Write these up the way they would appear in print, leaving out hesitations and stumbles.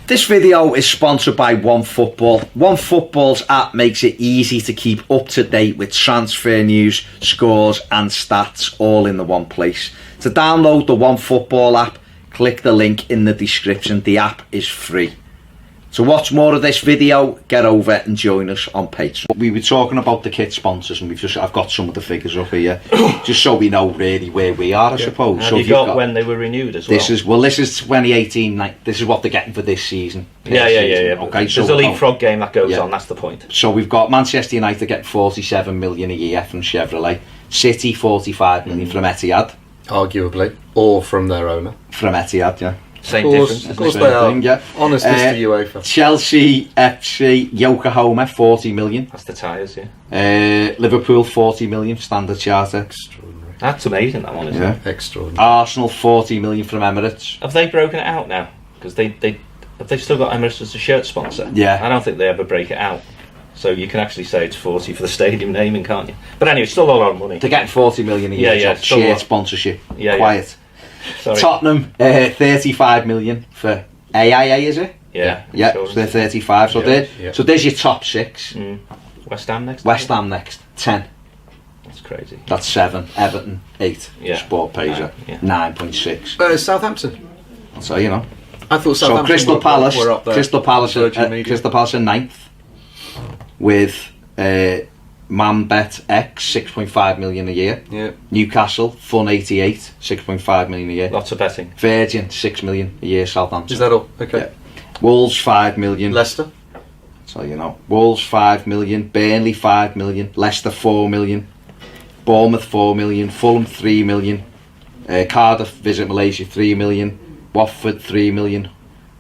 This video is sponsored by OneFootball. OneFootball's app makes it easy to keep up to date with transfer news, scores and stats all in the one place. To download the OneFootball app, click the link in the description. The app is free. To watch more of this video, get over and join us on Patreon. We were talking about the kit sponsors, and I've got some of the figures up here, just so we know really where we are, I suppose. Have so you got when they were renewed as well? This is 2018. This is what they're getting for this season. Yeah. Okay, there's a leapfrog game that goes on. That's the point. So we've got Manchester United getting 47 million a year from Chevrolet, City 45 million from Etihad, arguably, or from their owner. From Etihad, yeah. Same difference. Of course they are. Yeah. Honest Mr. UEFA. Chelsea FC Yokohama 40 million. That's the tyres, yeah. Liverpool 40 million Standard Chartered. Extraordinary. That's amazing, that one, isn't it? Extraordinary. Arsenal 40 million from Emirates. Have they broken it out now? Because they've still got Emirates as a shirt sponsor. Yeah. I don't think they ever break it out. So you can actually say it's 40 for the stadium naming, can't you? But anyway, it's still a lot of money. They're getting 40 million a year. Yeah, shirt sponsorship. Yeah, Quiet. Yeah. Sorry. Tottenham 35 million for AIA, is it? Yeah. So they're 35. So there's your top six. West Ham next. West Ham next 10. That's crazy. That's 7. Everton 8. Yeah. Sport pays 9.6. Southampton. So you know. I thought Southampton Crystal Palace. were up there. Crystal Palace are 9th with Mambet X 6.5 million a year. Yeah. Newcastle Fun 88 6.5 million a year. Lots of betting. Virgin 6 million a year. Southampton. Is that all? Okay. Yeah. Wolves 5 million. Leicester. So you know, Wolves 5 million, Burnley 5 million, Leicester 4 million, Bournemouth 4 million, Fulham 3 million, Cardiff Visit Malaysia 3 million, Watford 3 million,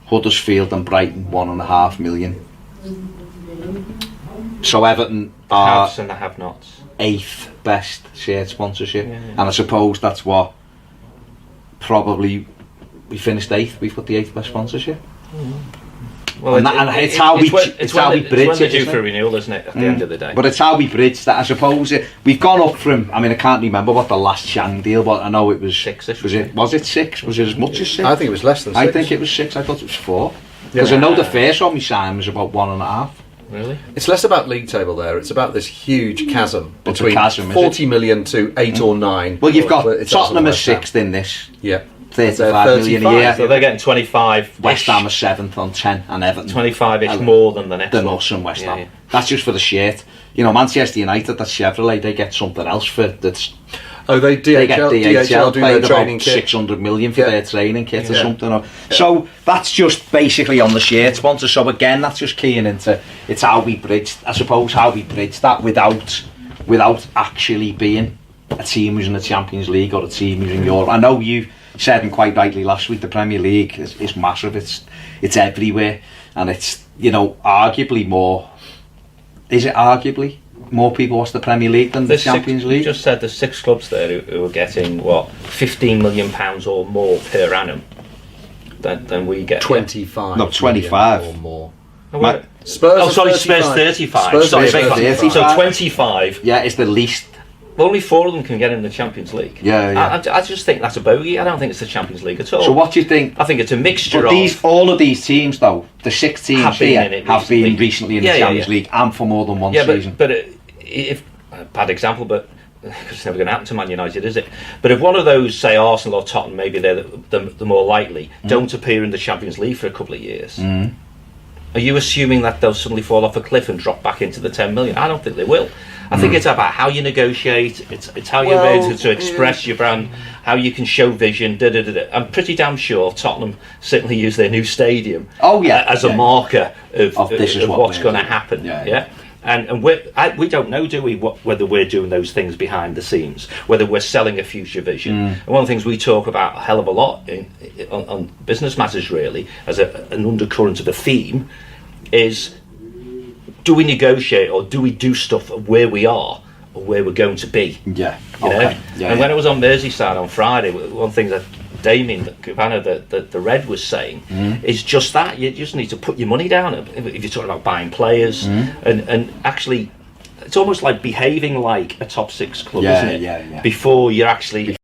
Huddersfield and Brighton 1.5 million. So Everton are Haves and the have-nots. 8th best shared sponsorship, and I suppose that's what probably we finished 8th. We've got the 8th best sponsorship. Well, it's how we bridge it's when it. They do for renewal, isn't it? At the end of the day. But it's how we bridge that. I suppose we've gone up from. I mean, I can't remember what the last Chang deal, but I know it was 6. Was it 6? Was it as much as 6? I think it was less than 6. I think it was 6. I thought it was 4. Because I know the first one we signed was about 1.5. Really? It's less about league table there. It's about this huge chasm What's between the chasm, 40 million to 8 or 9. Well, you've got It's Tottenham as West Ham. 6th in this. Yeah. 35 million a year. So they're getting 25. West Ham are 7th on 10, and Everton 25-ish more than the next than one. us and West Ham. Yeah. That's just for the shirt. You know, Manchester United, that's Chevrolet. They get something else for that's. Oh, they They get DHL do their paid training about kit. 600 million for their training kit or Yeah. something. So that's just basically on the shirt sponsor. So again, that's just keying into it's how we bridge. I suppose how we bridge that without actually being a team who's in the Champions League or a team who's in Europe. I know you said, and quite rightly last week, the Premier League is massive. It's everywhere, and it's, you know, arguably more. Is it arguably more people watch the Premier League than the Champions League? You just said there's 6 clubs there who are getting what, £15 million or more per annum than we get. 25. No, 25 or more. Spurs. Oh, sorry, Spurs 35. Spurs Sorry, 35. So 25. Yeah, it's the least. Only 4 of them can get in the Champions League. Yeah. I just think that's a bogey. I don't think it's the Champions League at all. So what do you think? I think it's a mixture But all of these teams, though, the 6 teams have been recently in the Champions League and for more than one season. But if a bad example, but because it's never going to happen to Man United, is it? But if one of those, say Arsenal or Tottenham, maybe they're the more likely, don't appear in the Champions League for a couple of years. Are you assuming that they'll suddenly fall off a cliff and drop back into the 10 million? I don't think they will. I think it's about how you negotiate. It's how you're able to express your brand, how you can show vision. I'm pretty damn sure Tottenham certainly use their new stadium as a marker of what's going to happen. Yeah. And we don't know, do we, whether we're doing those things behind the scenes, whether we're selling a future vision. And one of the things we talk about a hell of a lot on business matters, really, as an undercurrent of a theme, is do we negotiate or do we do stuff where we are or where we're going to be? Yeah. You know? When I was on Merseyside on Friday, one of the things that Damien Cabana, the Red, was saying is just that you just need to put your money down if you're talking about buying players and actually it's almost like behaving like a top 6 club, isn't it? Before you're actually